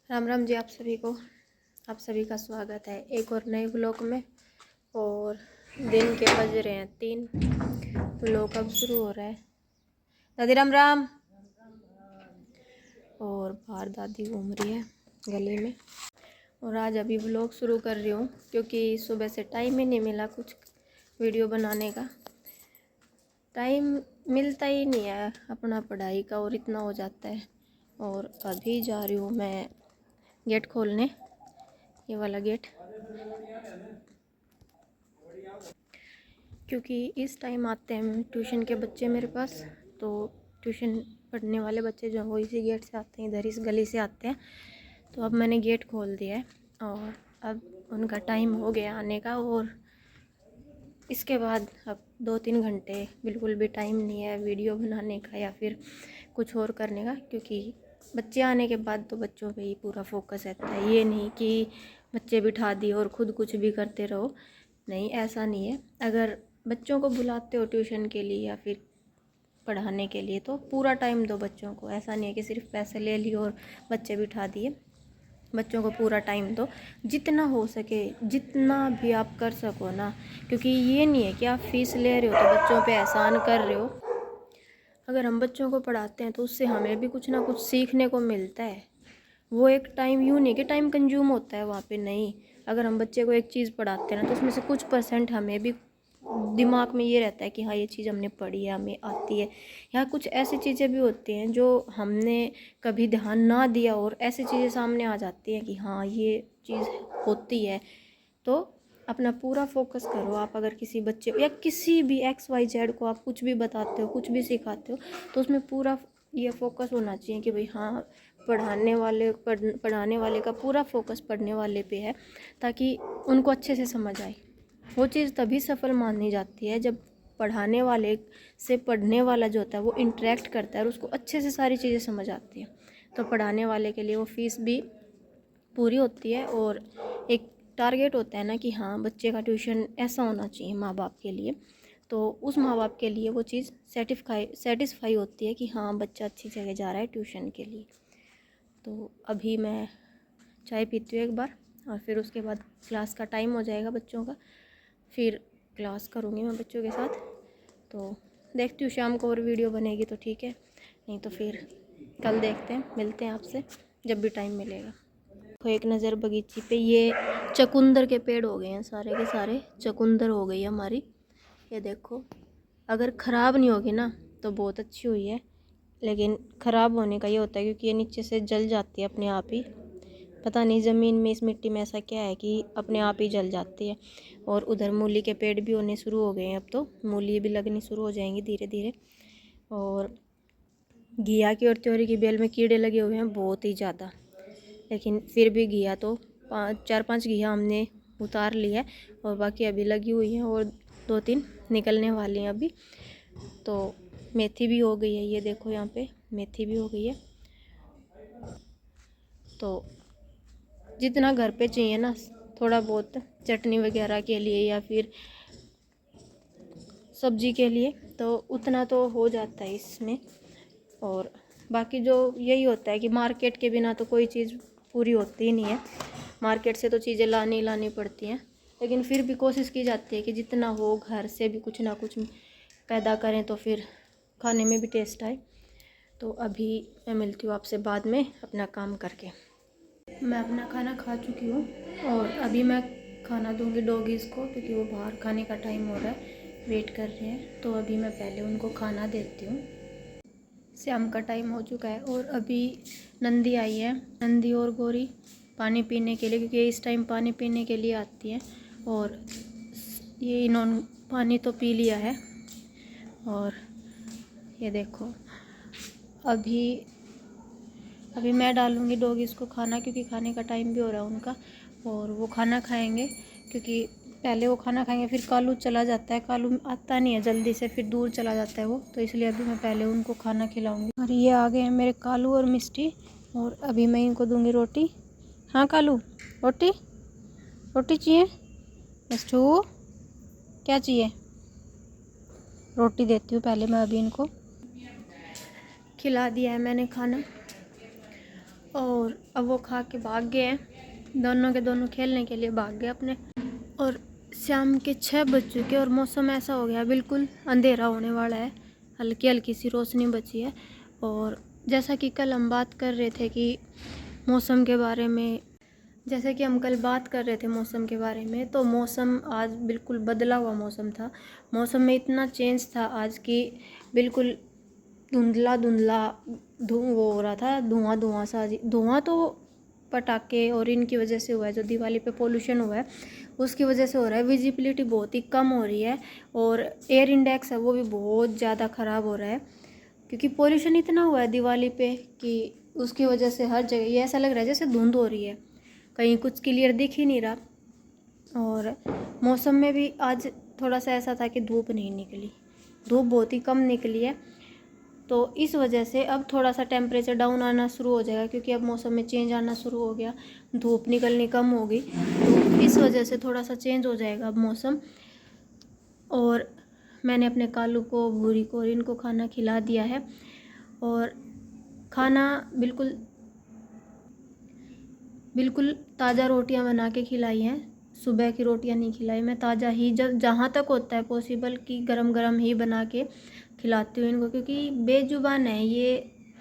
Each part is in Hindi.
राम राम जी आप सभी का स्वागत है एक और नए ब्लॉग में। और दिन के बज रहे हैं 3। ब्लॉग अब शुरू हो रहा है। दादी राम राम। और बाहर दादी घूम रही है गली में। और आज अभी ब्लॉग शुरू कर रही हूँ क्योंकि सुबह से टाइम ही नहीं मिला कुछ वीडियो बनाने का। टाइम मिलता ही नहीं है अपना पढ़ाई का और इतना हो जाता है। और अभी जा रही हूँ मैं गेट खोलने, ये वाला गेट, क्योंकि इस टाइम आते हैं ट्यूशन के बच्चे मेरे पास। तो ट्यूशन पढ़ने वाले बच्चे जो वो इसी गेट से आते हैं, इधर इस गली से आते हैं। तो अब मैंने गेट खोल दिया है और अब उनका टाइम हो गया आने का। और इसके बाद अब 2-3 घंटे बिल्कुल भी टाइम नहीं है वीडियो बनाने का या फिर कुछ और करने का, क्योंकि बच्चे आने के बाद तो बच्चों पे ही पूरा फोकस रहता है। ये नहीं कि बच्चे बिठा दिए और ख़ुद कुछ भी करते रहो, नहीं ऐसा नहीं है। अगर बच्चों को बुलाते हो ट्यूशन के लिए या फिर पढ़ाने के लिए तो पूरा टाइम दो बच्चों को। ऐसा नहीं है कि सिर्फ पैसे ले लिए और बच्चे बिठा दिए। बच्चों को पूरा टाइम दो, जितना हो सके, जितना भी आप कर सको ना। क्योंकि ये नहीं है कि आप फ़ीस ले रहे हो तो बच्चों पे एहसान कर रहे हो। अगर हम बच्चों को पढ़ाते हैं तो उससे हमें भी कुछ ना कुछ सीखने को मिलता है। वो एक टाइम यूँ नहीं कि टाइम कंज्यूम होता है वहाँ पे, नहीं। अगर हम बच्चे को एक चीज़ पढ़ाते हैं ना तो उसमें से कुछ % हमें भी दिमाग में ये रहता है कि हाँ ये चीज़ हमने पढ़ी है, हमें आती है। या कुछ ऐसी चीज़ें भी होती हैं जो हमने कभी ध्यान ना दिया और ऐसी चीज़ें सामने आ जाती हैं कि हाँ ये चीज़ होती है। तो अपना पूरा फोकस करो। आप अगर किसी बच्चे या किसी भी XYZ को आप कुछ भी बताते हो, कुछ भी सिखाते हो, तो उसमें पूरा ये फोकस होना चाहिए कि भाई हाँ पढ़ाने वाले का पूरा फोकस पढ़ने वाले पे है, ताकि उनको अच्छे से समझ आए। वो चीज़ तभी सफल मानी जाती है जब पढ़ाने वाले से पढ़ने वाला जो होता है वो इंटरेक्ट करता है और उसको अच्छे से सारी चीज़ें समझ आती हैं। तो पढ़ाने वाले के लिए वो फ़ीस भी पूरी होती है और एक टारगेट होता है ना कि हाँ बच्चे का ट्यूशन ऐसा होना चाहिए माँ बाप के लिए। तो उस माँ बाप के लिए वो चीज़ सेटिस्फाई होती है कि हाँ बच्चा अच्छी जगह जा रहा है ट्यूशन के लिए। तो अभी मैं चाय पीती हूँ एक बार और फिर उसके बाद क्लास का टाइम हो जाएगा बच्चों का। फिर क्लास करूँगी मैं बच्चों के साथ। तो देखती हूँ शाम को और वीडियो बनेगी तो ठीक है, नहीं तो फिर कल देखते हैं, मिलते हैं आपसे जब भी टाइम मिलेगा। तो एक नज़र बगीचे पे, ये चकुंदर के पेड़ हो गए हैं, सारे के सारे चकुंदर हो गई है हमारी। ये देखो, अगर ख़राब नहीं होगी ना तो बहुत अच्छी हुई है, लेकिन ख़राब होने का ये होता है क्योंकि ये नीचे से जल जाती है अपने आप ही। पता नहीं ज़मीन में, इस मिट्टी में ऐसा क्या है कि अपने आप ही जल जाती है। और उधर मूली के पेड़ भी होने शुरू हो गए हैं, अब तो मूली भी लगनी शुरू हो जाएंगी धीरे धीरे। और घिया की और त्योरी की बेल में कीड़े लगे हुए हैं बहुत ही ज़्यादा, लेकिन फिर भी घिया तो 4-5 घिया हमने उतार लिया है और बाकी अभी लगी हुई हैं और 2-3 निकलने वाली हैं अभी। तो मेथी भी हो गई है, ये देखो यहाँ पे मेथी भी हो गई है। तो जितना घर पे चाहिए ना थोड़ा बहुत चटनी वगैरह के लिए या फिर सब्जी के लिए, तो उतना तो हो जाता है इसमें। और बाकी जो यही होता है कि मार्केट के बिना तो कोई चीज़ पूरी होती ही नहीं है। मार्केट से तो चीज़ें लानी पड़ती हैं, लेकिन फिर भी कोशिश की जाती है कि जितना हो घर से भी कुछ ना कुछ पैदा करें तो फिर खाने में भी टेस्ट आए। तो अभी मैं मिलती हूँ आपसे बाद में अपना काम करके। मैं अपना खाना खा चुकी हूँ और अभी मैं खाना दूंगी डॉगीज़ को, क्योंकि वो बाहर खाने का टाइम हो रहा है, वेट कर रहे हैं। तो अभी मैं पहले उनको खाना देती हूँ। शाम का टाइम हो चुका है और अभी नंदी आई है, नंदी और गौरी पानी पीने के लिए, क्योंकि इस टाइम पानी पीने के लिए आती हैं। और ये इन्होंने पानी तो पी लिया है। और ये देखो, अभी मैं डालूँगी डॉगीज़ को खाना, क्योंकि खाने का टाइम भी हो रहा है उनका और वो खाना खाएंगे। क्योंकि पहले वो खाना खाएंगे, फिर कालू चला जाता है, कालू आता नहीं है जल्दी से, फिर दूर चला जाता है वो। तो इसलिए अभी मैं पहले उनको खाना खिलाऊंगी। और ये आ गए हैं मेरे कालू और मिष्टी, और अभी मैं इनको दूंगी रोटी। हाँ कालू, रोटी रोटी चाहिए? मिष्टू क्या चाहिए? रोटी देती हूँ पहले मैं। अभी इनको खिला दिया है मैंने खाना और अब वो खा के भाग गए हैं, दोनों के दोनों खेलने के लिए भाग गए अपने। और शाम के 6 बज चुके और मौसम ऐसा हो गया बिल्कुल अंधेरा होने वाला है, हल्की हल्की सी रोशनी बची है। और जैसा कि कल हम बात कर रहे थे कि मौसम के बारे में, जैसे कि हम कल बात कर रहे थे मौसम के बारे में, तो मौसम आज बिल्कुल बदला हुआ मौसम था। मौसम में इतना चेंज था आज कि बिल्कुल धुंधला धुंधला वो हो रहा था, धुआं धुआं सा। धुआं तो पटाखे और इनकी वजह से हुआ है, जो दिवाली पे पोल्यूशन हुआ है उसकी वजह से हो रहा है। विजिबिलिटी बहुत ही कम हो रही है और एयर इंडेक्स है वो भी बहुत ज़्यादा ख़राब हो रहा है, क्योंकि पोल्यूशन इतना हुआ है दिवाली पे कि उसकी वजह से हर जगह ये ऐसा लग रहा है जैसे धुंध हो रही है, कहीं कुछ क्लियर दिख ही नहीं रहा। और मौसम में भी आज थोड़ा सा ऐसा था कि धूप नहीं निकली, धूप बहुत ही कम निकली है। तो इस वजह से अब थोड़ा सा टेम्परेचर डाउन आना शुरू हो जाएगा, क्योंकि अब मौसम में चेंज आना शुरू हो गया, धूप निकलनी कम हो गई, तो इस वजह से थोड़ा सा चेंज हो जाएगा अब मौसम। और मैंने अपने कालू को, भूरी को और इनको खाना खिला दिया है। और खाना बिल्कुल ताज़ा रोटियां बना के खिलाई हैं, सुबह की रोटियां नहीं खिलाई, मैं ताज़ा ही जब जहाँ तक होता है पॉसिबल कि गरम गरम ही बना के खिलाती हूँ इनको, क्योंकि बेजुबान है ये,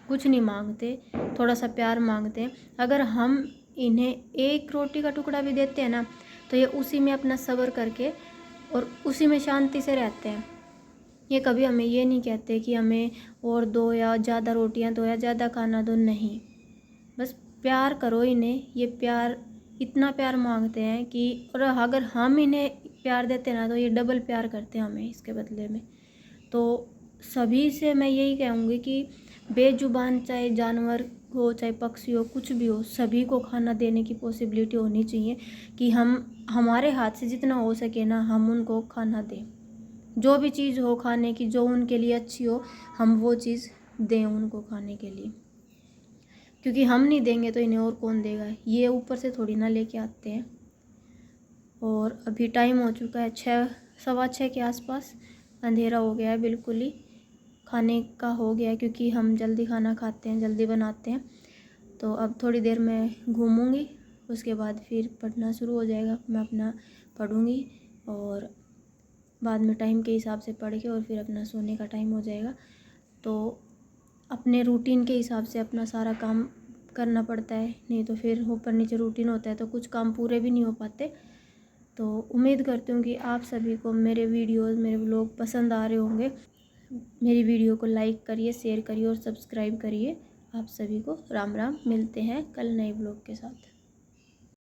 कुछ नहीं मांगते, थोड़ा सा प्यार मांगते हैं। अगर हम इन्हें एक रोटी का टुकड़ा भी देते हैं ना, तो ये उसी में अपना सब्र करके और उसी में शांति से रहते हैं। ये कभी हमें ये नहीं कहते कि हमें और दो या ज़्यादा रोटियां दो या ज़्यादा खाना दो, नहीं, बस प्यार करो इन्हें। ये प्यार, इतना प्यार मांगते हैं कि, और अगर हम इन्हें प्यार देते हैं ना तो ये डबल प्यार करते हैं हमें इसके बदले में। तो सभी से मैं यही कहूँगी कि बेजुबान चाहे जानवर हो चाहे पक्षी हो कुछ भी हो, सभी को खाना देने की पॉसिबिलिटी होनी चाहिए कि हम हमारे हाथ से जितना हो सके ना हम उनको खाना दें। जो भी चीज़ हो खाने की जो उनके लिए अच्छी हो, हम वो चीज़ दें उनको खाने के लिए, क्योंकि हम नहीं देंगे तो इन्हें और कौन देगा, ये ऊपर से थोड़ी ना लेके आते हैं। और अभी टाइम हो चुका है 6, 6:15 के आसपास, अंधेरा हो गया है बिल्कुल ही, खाने का हो गया है, क्योंकि हम जल्दी खाना खाते हैं, जल्दी बनाते हैं। तो अब थोड़ी देर मैं घूमूंगी, उसके बाद फिर पढ़ना शुरू हो जाएगा, मैं अपना पढ़ूंगी और बाद में टाइम के हिसाब से पढ़ के और फिर अपना सोने का टाइम हो जाएगा। तो अपने रूटीन के हिसाब से अपना सारा काम करना पड़ता है, नहीं तो फिर ऊपर नीचे रूटीन होता है तो कुछ काम पूरे भी नहीं हो पाते। तो उम्मीद करती हूँ कि आप सभी को मेरे वीडियोस, मेरे व्लॉग पसंद आ रहे होंगे। मेरी वीडियो को लाइक करिए, शेयर करिए और सब्सक्राइब करिए। आप सभी को राम राम, मिलते हैं कल नए व्लॉग के साथ।